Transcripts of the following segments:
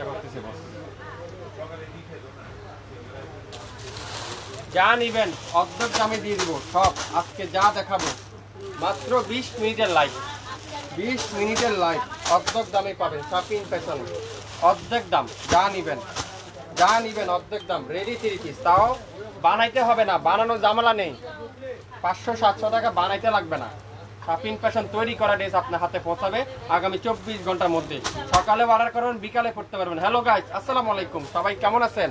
চেষ্টা করতেছি বস। যা নিবেন অর্ধেক দামে দিয়ে দিব সব। আজকে যা দেখাবো মাত্র 20 মিনিটের লাইভ, 20 মিনিটের লাইভ অর্ধেক দামে পাবেন। শপিং ফ্যাশন অর্ধেক দাম, যা নিবেন অর্ধেক দাম। রেডি 3 পিস, তাও বানাইতে হবে না, বানানো ঝামেলা নেই। 500-700 টাকা বানাইতে লাগবে না। শপিং ফ্যাশন তৈরি করা ড্রেস আপনার হাতে পৌঁছাবে আগামী 24 ঘন্টার মধ্যে। সকালে অর্ডার করবেন, বিকালে পড়তে পারবেন। হ্যালো গাইস, আসসালামু আলাইকুম। সবাই কেমন আছেন?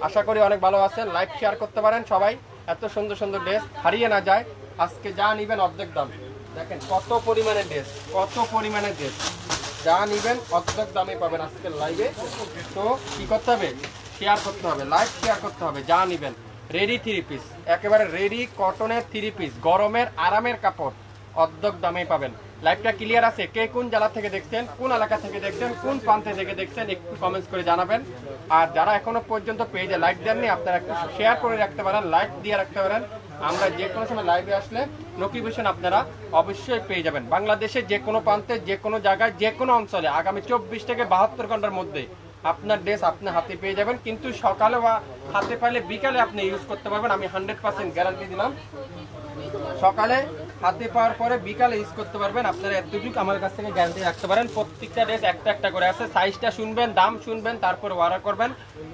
আশা করি অনেক ভালো আছেন। লাইভ শেয়ার করতে পারেন সবাই, এত সুন্দর সুন্দর ড্রেস হারিয়ে না যায়। আজকে যা নিবেন অর্ধেক দাম। দেখেন কত পরিমাণের ড্রেস, কত পরিমাণের ড্রেস। যা নিবেন অর্ধেক দামে পাবেন আজকের লাইভে। তো কি করতে হবে? শেয়ার করতে হবে, লাইভ শেয়ার করতে হবে। যা নিবেন রেডি 3 পিস, একেবারে রেডি কটনের 3 পিস, গরমের আরামের কাপড় অর্ধেক দামেই পাবেন। লাইভটা ক্লিয়ার আছে? কে কোন জেলা থেকে দেখছেন, কোন এলাকা থেকে দেখছেন, কোন প্রান্তে থেকে দেখছেন একটু কমেন্টস করে জানাবেন। আর যারা এখনো পর্যন্ত পেজে লাইক দেননি আপনারা একটু শেয়ার করে রাখতে পারেন, লাইক দিয়ে রাখতে পারেন। আমরা যে কোনো সময় লাইভে আসলে নোটিফিকেশন আপনারা অবশ্যই পেয়ে যাবেন। বাংলাদেশের যে কোনো প্রান্তে, যে কোনো জায়গায়, যে কোনো অঞ্চলে আগামী 24 থেকে 72 ঘন্টার মধ্যে আপনার ড্রেস আপনার হাতে পেয়ে যাবেন। কিন্তু সকালে বা হাতে পাইলে বিকালে আপনি ইউজ করতে পারবেন, আমি 100% গ্যারান্টি দিলাম। সকালে হাতে পাওয়ার পরে বিকালে ইউজ করতে পারবেন, আপনারা এতটুকু আমার কাছ থেকে গ্যারান্টি রাখতে পারেন। প্রত্যেকটা ড্রেস একটা একটা করে আছে, সাইজটা শুনবেন, দাম শুনবেন, তারপর অর্ডার করবেন।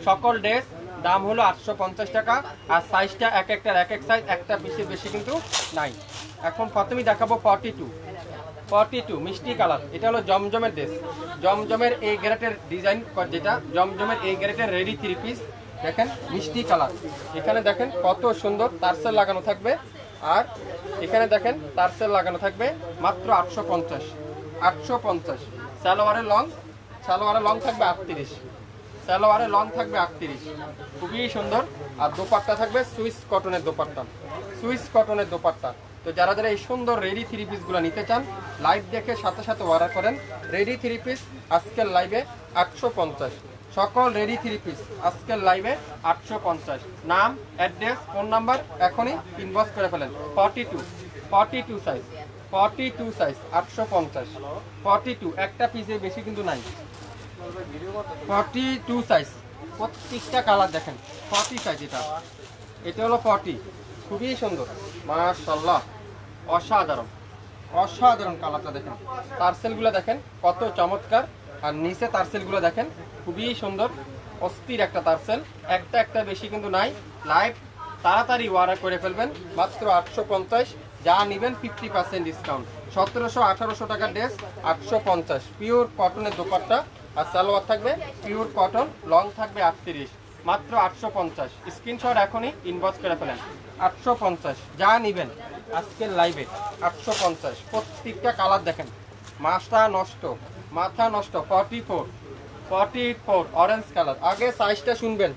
সকল ড্রেস দাম হলো 850 টাকা, আর সাইজটা এক একটার এক এক সাইজ, একটা বেশি কিন্তু নাই। এখন প্রথমেই দেখাবো 42 মিষ্টি কালার। এটা হলো জমজমের ড্রেস, জমজমের এই গ্রেটের ডিজাইন, যেটা জমজমের এই গ্রেটের রেডি 3 পিস। দেখেন মিষ্টি কালার, এখানে দেখেন কত সুন্দর টার্সেল লাগানো থাকবে। আর এখানে দেখেন টার্সেল লাগানো থাকবে মাত্র 850। সালোয়ারের লং থাকবে 38, সালোয়ারের লং থাকবে 38, খুবই সুন্দর। আর দোপাট্টা থাকবে সুইস কটনের দোপাট্টা। তো যারা যারা এই সুন্দর রেডি 3 পিসগুলো নিতে চান, লাইভ দেখে সাথে সাথে অর্ডার করেন। রেডি 3 পিস আজকের লাইভে 850, সকল রেডি 3 পিস আজকের লাইভে 850। নাম, অ্যাড্রেস, ফোন নাম্বার এখনই ইনবক্স করে ফেলেন। 42 সাইজ 850, একটা পিসে বেশি কিন্তু নাই। 42 সাইজ, প্রত্যেকটা কালার দেখেন। 40 সাইজ, এটা হলো 40, খুবই সুন্দর মাশাআল্লাহ, অসাধারণ কালারটা দেখেন। টার্সেলগুলো দেখেন কত চমৎকার, আর নিচে টার্সেলগুলো দেখেন খুবই সুন্দর, অস্থির একটা টার্সেল, একটা বেশি কিন্তু নাই। লাইভ তাড়াতাড়ি অর্ডার করে ফেলবেন, মাত্র 850। যা নেবেন 50% ডিসকাউন্ট। 1700-1800 টাকার ড্রেস 850। পিওর কটনের দোপাট্টা আর সালোয়ার থাকবে পিওর কটন, লং থাকবে 38, মাত্র 850। স্ক্রিনশট এখনই ইনবক্স করে ফেলেন। 850 যা নেবেন আজকের লাইভে 850। প্রত্যেকটা কালার দেখেন, মাথা নষ্ট। 44 অরেঞ্জ কালার। আগে সাইজটা শুনবেন,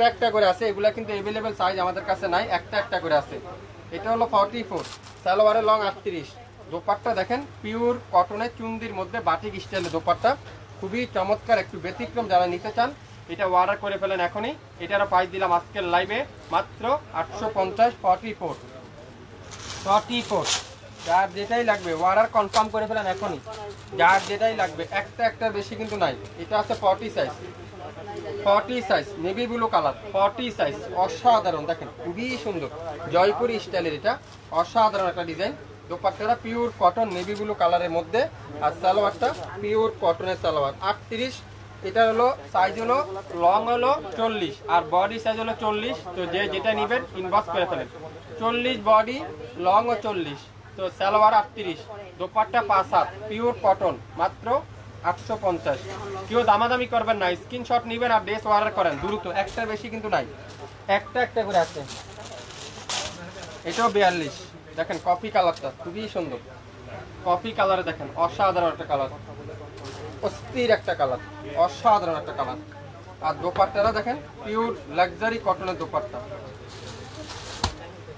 একটা করে আছে, এগুলা কিন্তু অ্যাভেলেবেল সাইজ আমাদের কাছে নাই, একটা করে আছে। এটা হলো 44, সালোয়ারের লং 38। দোপাট্টা দেখেন পিওর কটনের চুন্দির মধ্যে বাটিক স্টাইলের দোপাট্টা, খুবই চমৎকার, একটু ব্যতিক্রম। যারা নিতে চান এটা অর্ডার করে ফেলেন এখনই। এটারও প্রাইস দিলাম আজকের লাইভে মাত্র 850। 44 যার যেটাই লাগবে অর্ডার কনফার্ম করে ফেলেন এখনই, যার যেটাই লাগবে। একটা বেশি কিন্তু নাই। এটা আছে 40 size navy blue colour, 40 size, অসাধারণ দেখেন, খুবই সুন্দর জয়পুরি স্টাইলের, এটা অসাধারণ একটা ডিজাইন। দোপাট্টাটা পিওর কটন নেভি ব্লু কালারের মধ্যে, আর সালোয়ারটা পিওর কটনের সালোয়ার 38। এটা হলো সাইজ হলো লং হলো 40 আর বডি সাইজ হলো 40। তো যে যেটা নেবেন ইনবক্স করে ফেলেন। 40 বডি, লং ও 40, তো সালোয়ার 38, দোপাট্টা 5 হাত, পিওর কটন, মাত্র 850। কেউ দামাদামি করবেন না, স্ক্রিনশট নেবেন আর ড্রেস অর্ডার করেন দ্রুত, একটার বেশি কিন্তু নাই, একটা করে আছে। এটাও 42, দেখেন কফি কালারটা খুবই সুন্দর, কফি কালারে দেখেন অসাধারণ একটা কালার, অস্থির একটা কালার, অসাধারণ একটা কালার। আর দোপাট্টাটা দেখেন পিওর লাক্সারি কটনের দোপাট্টা।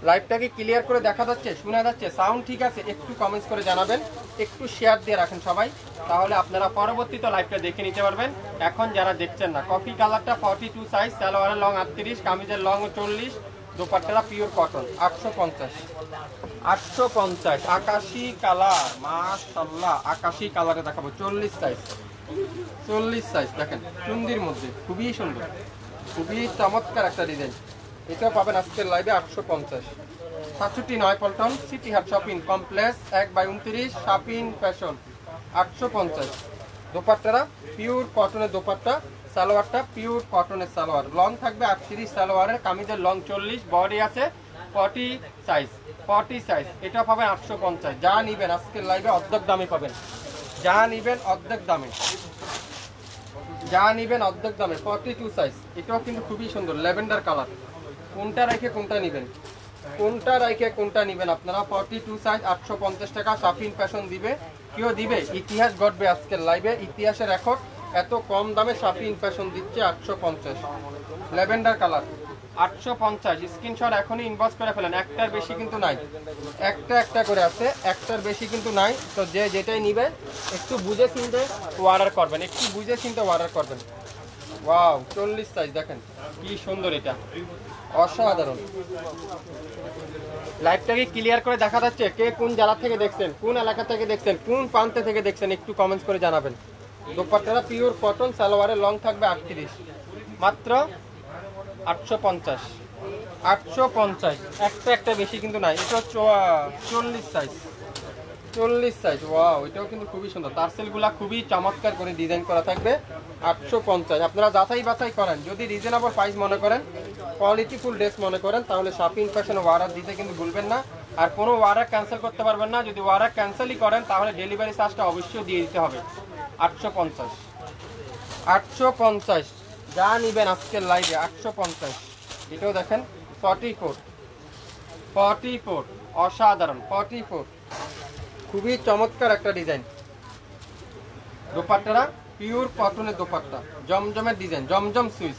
লাইভটাকে ক্লিয়ার করে দেখা যাচ্ছে, শোনা যাচ্ছে, সাউন্ড ঠিক আছে? একটু কমেন্টস করে জানাবেন, একটু শেয়ার দিয়ে রাখেন সবাই, তাহলে আপনারা পরবর্তীতে লাইভটা দেখে নিতে পারবেন। এখন যারা দেখছেন না, কফি কালারটা 42 সাইজ, সালোয়ারের লং 38, কামিজের লং 40, দোপাট্টাটা পিওর কটন 850। আকাশি কালার, মাশাআল্লাহ, আকাশি কালারে দেখাবো 40 সাইজ, 40 সাইজ দেখেন, চুন্দির মধ্যে খুবই সুন্দর, খুবই চমৎকার একটা ডিজাইন। এটা পাবেন আজকের লাইভে 850। 67 পল্টন সিটি হাট শপিং কমপ্লেক্স 1/29 শপিং ফ্যাশন 850। দোপাট্টারা পিওর কটনের দোপাট্টা, সালোয়ারটা পিওর কটনের সালোয়ার, লং থাকবে 38 সালোয়ারের, কামিজের লং 40, বডি আছে 40 সাইজ, 40 সাইজ। এটা পাবেন 850। যা নিবেন আজকের লাইভে অর্ধেক দামে পাবেন, যা নিবেন অর্ধেক দামে, যা নিবেন অর্ধেক দামে। 42 সাইজ, এটাও কিন্তু খুবই সুন্দর, ল্যাভেন্ডার কালার। কোনটা রেখে কোনটা নিবেন, কোনটা রেখে কোনটা নিবেন আপনারা? 42 সাইজ 850 টাকা। শপিং ফ্যাশন দিবে, কেউ দিবে ইতিহাস গড়বে আজকের লাইভে, ইতিহাসের রেকর্ড। এত কম দামে শপিং ফ্যাশন দিচ্ছে 850। Lavender colour 850। স্ক্রিনশট এখনই ইনবক্স করে ফেলেন, একটার বেশি কিন্তু নাই, একটা করে আছে, একটার বেশি কিন্তু নাই। তো যে যেটাই নিবে একটু বুঝে চিনতে অর্ডার করবেন, একটু বুঝে চিনতে অর্ডার করবেন। ওয়াও 40 সাইজ দেখেন কি সুন্দর, এটা অসাধারণ। লাইভটাকে ক্লিয়ার করে দেখা যাচ্ছে? কে কোন জেলা থেকে দেখছেন, কোন এলাকা থেকে দেখছেন, কোন প্রান্তে থেকে দেখছেন, একটু কমেন্টস করে জানাবেন। দোপাট্টাটা পিওর কটন, সালোয়ারের লং থাকবে 38, মাত্র 850। 850, একটা বেশি কিন্তু নাই। এটা 40 সাইজ, 40 সাইজ। ওয়াও, এটাও কিন্তু খুবই সুন্দর, টার্সেলগুলা খুবই চমৎকার করে ডিজাইন করা থাকবে। 850। আপনারা যাচাই বাছাই করেন, যদি রিজনেবল প্রাইস মনে করেন, কোয়ালিটিফুল ড্রেস মনে করেন, তাহলে শপিং ফ্যাশন অর্ডার দিতে কিন্তু ভুলবেন না। আর কোনো অর্ডার ক্যান্সেল করতে পারবেন না, যদি অর্ডার ক্যান্সেলই করেন তাহলে ডেলিভারি চার্জটা অবশ্যই দিয়ে দিতে হবে। 850, 850। যা নিবেন আজকের লাইভে 850। এটাও দেখেন 44, 44 অসাধারণ, 44 খুবই চমৎকার একটা ডিজাইন। দোপাট্টারা পিওর কটনের দোপাট্টা, জমজমের ডিজাইন, জমজম সুইচ,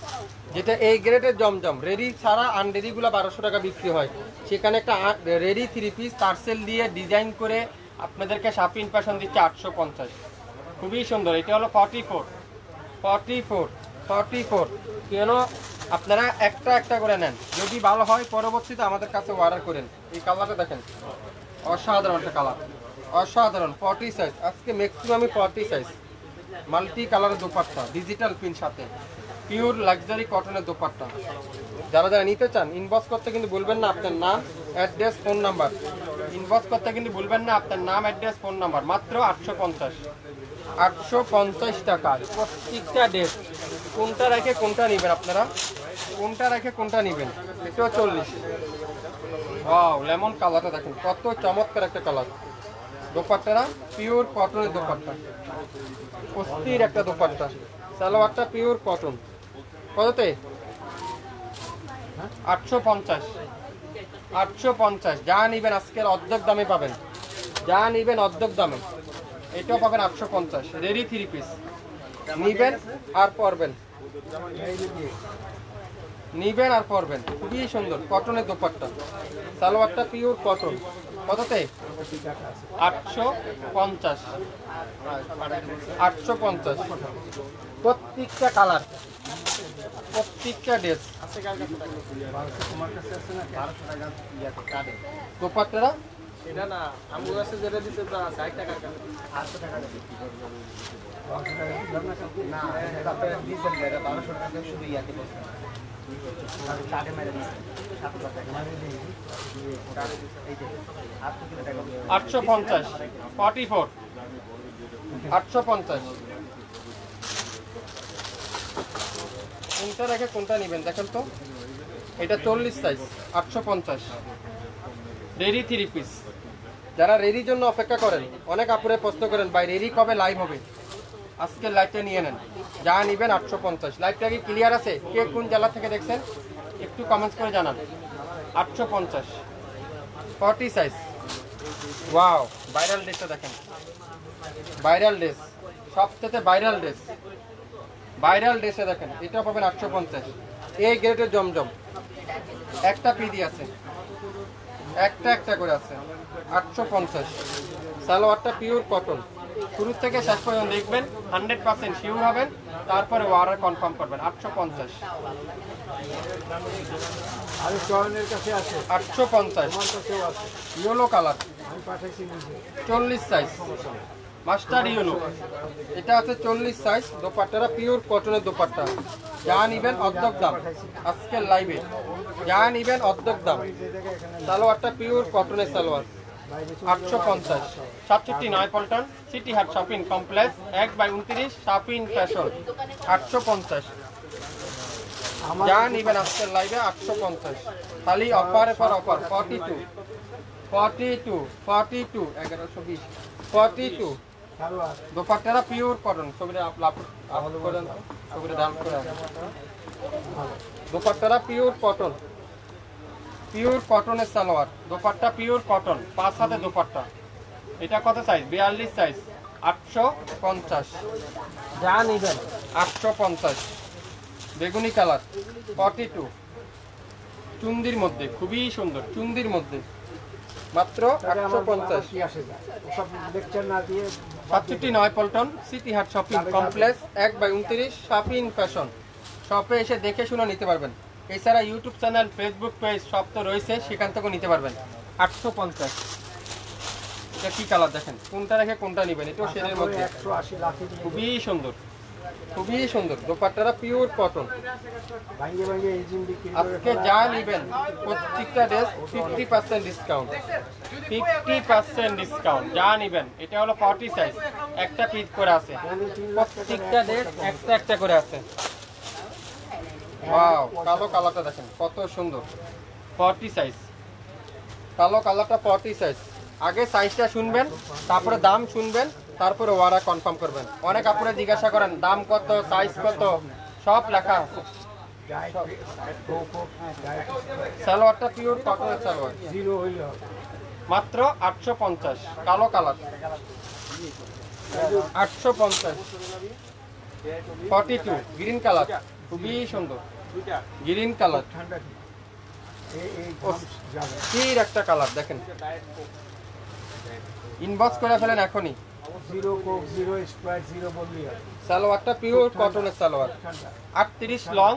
যেটা এই গ্রেডের জমজম। রেডি ছাড়া আনরেডিগুলো 1200 টাকা বিক্রি হয়, সেখানে একটা রেডি 3 পিস টার্সেল দিয়ে ডিজাইন করে আপনাদেরকে শপিং ফ্যাশন দিচ্ছে 850। খুবই সুন্দর। এটা হলো 44, 44, 44। কেন আপনারা একটা করে নেন, যদি ভালো হয় পরবর্তীতে আমাদের কাছে অর্ডার করেন। এই কালারটা দেখেন, অসাধারণ একটা কালার, অসাধারণ। 40 সাইজ, আজকে ম্যাক্সিমামই 40 সাইজ। মাল্টি কালারের দোপাট্টা, ডিজিটাল প্রিন্ট সাথে, পিওর লাক্সারি কটনের দোপাট্টা। যারা যারা নিতে চান ইনবক্স করতে কিন্তু ভুলবেন না আপনার নাম, অ্যাড্রেস, ফোন নাম্বার। ইনবক্স করতে কিন্তু ভুলবেন না আপনার নাম, অ্যাড্রেস, ফোন নাম্বার। মাত্র 850, 850 টাকা প্রত্যেকটা ড্রেস। কোনটা রেখে কোনটা নেবেন আপনারা, কোনটা রেখে কোনটা নেবেন? এটাও 40। ওয়াও, লেমন কালারটা দেখেন কত চমৎকার একটা কালার। দোপাট্টারা পিওর কটনের দোপাট্টা, অস্থির একটা দোপাট্টা। সালোয়ারটা পিওর কটন। কততে? 850, 850। যা নিবেন আজকের অর্ধেক দামে পাবেন, যা নিবেন অর্ধেক দামে। এটাও পাবেন 850। রেডি 3 পিস নিবেন আর পরবেন, নিবেন আর পরবেন। খুবই সুন্দর কটনের দোপাট্টা, সালোয়ারটা পিওর কটন। কততে? 850, 850। প্রত্যেকটা কালার, প্রত্যেকটা ড্রেস। দোপাট্টারা এটা না আমগুলো আছে যেটা দিতে 60 টাকা, 800 টাকা বিক্রি করব না। তারপরে দিবেন এটা 1200 টাকা শুধু ইয়াতে বসে আর টাকা মেরে দিবেন 700 টাকা মারি দিই। এই যে 850, 44, 850। কোনটা রেখে কোনটা নেবেন দেখেন তো? এটা 40 সাইজ, 850। Ready 3 piece. যারা রেডির জন্য অপেক্ষা করেন, অনেক আপুরে প্রশ্ন করেন ভাই রেডি কবে লাইভ হবে, আজকের লাইভটা নিয়ে নেন। যা নেবেন 850। লাইভটা কি ক্লিয়ার আছে? কে কোন জেলা থেকে দেখছেন একটু কমেন্টস করে জানান। 850, 40 সাইজ। ওয়াও, ভাইরাল ড্রেসটা দেখেন, ভাইরাল ড্রেস, সবথেকে ভাইরাল ড্রেস, ভাইরাল ড্রেসে দেখেন। এটাও পাবেন 850। এই গ্রেডের জমজম, একটা পিডি আছে, একটা করে আছে। 850। সালোয়ারটা পিওর কটন, শুরু থেকে শেষ পর্যন্ত দেখবেন, 100% শিওর হবেন, তারপরে অর্ডার কনফার্ম করবেন। 850, 850। Yellow colour, 40 size, master yellow, এটা আছে 40 সাইজ। দোপাট্টাটা পিওর কটনের দোপাট্টা, যা নিবেন অর্ধেক দাম আজকের লাইভে, যা নিবেন অর্ধেক দাম। সালোয়ারটা পিওর কটনের সালোয়ার, 850। 67 পল্টন সিটি হাট শপিং কমপ্লেক্স 1/29 শপিং ফ্যাশন, 850। যা নিবেন আজকের লাইভে 850, খালি অফারের পর অফার। 42 1120 42। দোপাট্টারা পিওর কটন, ছবিটা আপলোড করে দাও, ছবিটা ডাউন করে দাও। দোপাট্টারা পিওর কটন, পিওর কটনের সালোয়ার, দোপাট্টা পিওর কটন, 5 হাতে দোপাট্টা। এটা কত সাইজ? 42 সাইজ, 850। যা নিবেন 850। বেগুনি কালার 42, চুন্দির মধ্যে, খুবই সুন্দর চুন্দির মধ্যে, মাত্র 850। 67 পল্টন সিটি হাট শপিং কমপ্লেক্স 1/29 শপিং ফ্যাশন। শপে এসে দেখে শুনে নিতে পারবেন। এছাড়া ইউটিউব চ্যানেল, ফেসবুক পেজ সব তো রয়েছে, সেখান থেকেও নিতে পারবেন। 850। এটা কি কালার দেখেন, কোনটা রেখে কোনটা নেবেন, এটাও শেডের মধ্যে, খুবই সুন্দর, খুবই সুন্দর। দোপাট্টারা পিওর কটন। আজকে যা নেবেন প্রত্যেকটা ড্রেস 50% ডিসকাউন্ট, 50% ডিসকাউন্ট। যা নেবেন, এটা হলো 40 সাইজ, একটা পিস করে আছে, প্রত্যেকটা ড্রেস একটা একটা করে আছে। ওয়াও, কালো কালারটা দেখেন কত সুন্দর, 40 সাইজ, কালো কালারটা 40 সাইজ। আগে সাইজটা শুনবেন, তারপরে দাম শুনবেন, তারপরে ওয়ারা কনফার্ম করবেন। অনেক আপনারা জিজ্ঞাসা করেন দাম কত, সাইজ কত, সব লেখা আছে। সালোয়ারটা পিওর কটনের সালোয়ার, মাত্র 850। কালো কালার 850। 42 গ্রিন কালার, খুবই সুন্দর গ্রিন কালার, স্থির একটা কালার দেখেন। ইনবক্স করে ফেলেন এখনই। সালোয়ারটা পিওর কটনের সালোয়ার, 38 লং,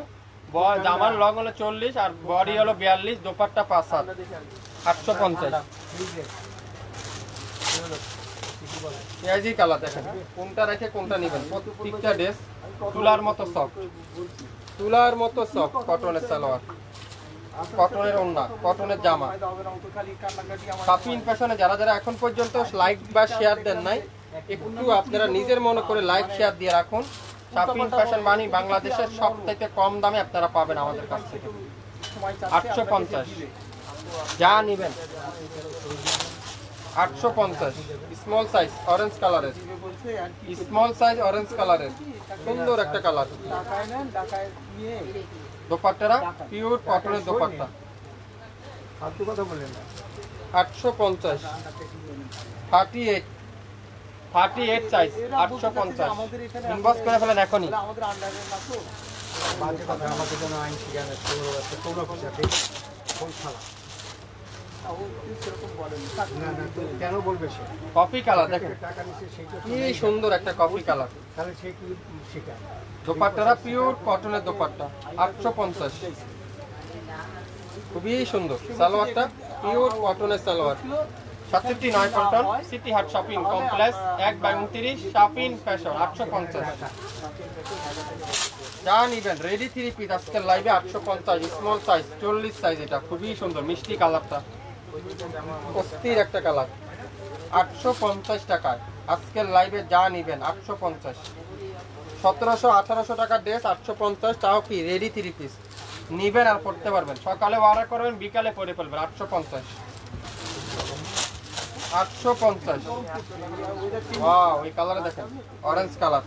জামার লং হলো 40 আর বডি হলো 42, দোপাট্টা 5 হাত, 850। পেঁয়াজি কালার দেখেন, কোনটা রেখে কোনটা নেবেন। প্রত্যেকটা ড্রেস তুলার মতো সফট, তুলার মতো সফট কটনের সালোয়ার, কটনের ওড়না, কটনের জামা। শপিং ফ্যাশনে যারা যারা এখন পর্যন্ত লাইক বা শেয়ার দেন নাই, একটু আপনারা নিজের মনে করে লাইক শেয়ার দিয়ে রাখুন। শপিং ফ্যাশন মানে বাংলাদেশের সবথেকে কম দামে আপনারা পাবেন আমাদের কাছ থেকে, 850। যা নেবেন 850। স্মল সাইজ অরেঞ্জ কালারের, স্মল সাইজ অরেঞ্জ কালারের, সুন্দর একটা কালার। দোপাট্টারা পিওর কটনের দোপাট্টা, 850। 38 সাইজ, 850। ইনবক্স করে ফেলেন এখনই। কফি কালার দেখেন, কি সুন্দর একটা কফি কালার। দোপাট্টারা পিওর কটনের দোপাট্টা, 850। খুবই সুন্দর। সালোয়ারটা পিওর কটনের সালোয়ার, 67 পল্টন সিটি হাট শপিং কমপ্লেক্স 1/29 শপিং ফ্যাশন, 850। যা নিবেন রেডি 3 পিস আজকের লাইভে 850। স্মল সাইজ 40 সাইজ, এটা খুবই সুন্দর মিষ্টি কালারটা, অস্থির একটা কালার, 850 টাকায় আজকের লাইভে যা নিবেন 850। 1700-1800 টাকার ড্রেস 850, তাও কি রেডি 3 পিস নিবেন আর পড়তে পারবেন। সকালে অর্ডার করবেন, বিকালে পরে ফেলবেন। 850, 850। ওয়াও, এই কালারে দেখেন অরেঞ্জ কালার,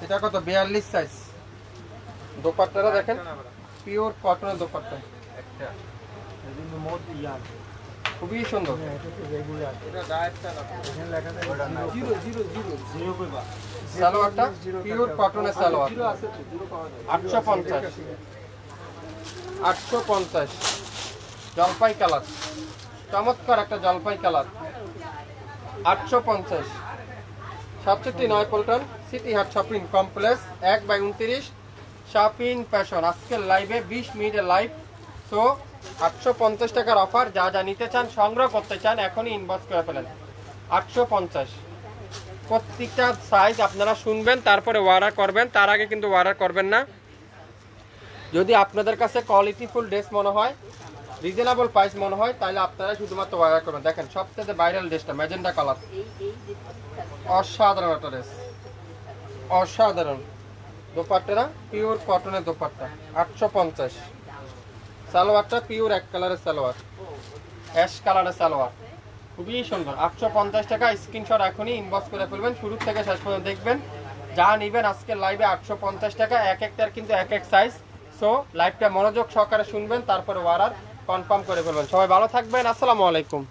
এটা কত? 42 সাইজ। দোপাট্টাটা দেখেন পিওর কটনের দোপাট্টা, খুবই সুন্দর। সালোয়ারটা পিওর কটনের সালোয়ার, 850। 850। জলপাই কালার, চমৎকার একটা জলপাই কালার, 850। 67 পল্টন সিটি হাট শপিং কমপ্লেক্স 1/29 শপিং ফ্যাশন। আজকের লাইভে 20 মিনিটের লাইভ, সো 850 টাকার অফার। যা যা নিতে চান, সংগ্রহ করতে চান, এখনই ইনবক্স করে ফেলেন। 850। প্রত্যেকটা সাইজ আপনারা শুনবেন, তারপরে অর্ডার করবেন। তার আগে কিন্তু অর্ডার করবেন না। যদি আপনাদের কাছে কোয়ালিটিফুল ড্রেস মনে হয়, রিজনেবল প্রাইস মনে হয়, তাহলে আপনারা শুধুমাত্র অর্ডার করবেন। দেখেন সবথেকে ভাইরাল ড্রেসটা ম্যাজেন্ডা কালার, অসাধারণ একটা ড্রেস, অসাধারণ। দোপাট্টা পিওর কটনের দোপাট্টা, 850। সালোয়ারটা পিওর এক কালারের সালোয়ার, অ্যাশ কালারের সালোয়ার, খুবই সুন্দর। 850 টাকা। স্ক্রিনশট এখনই ইনবক্স করে ফেলবেন, শুরু থেকে শেষ পর্যন্ত দেখবেন। যা নেবেন আজকের লাইভে 850 টাকা। এক একটার কিন্তু এক এক সাইজ। সো লাইভটা মনোযোগ সহকারে শুনবেন, তারপরে অর্ডার কনফার্ম করে ফেলবেন। সবাই ভালো থাকবেন, আসসালামু আলাইকুম।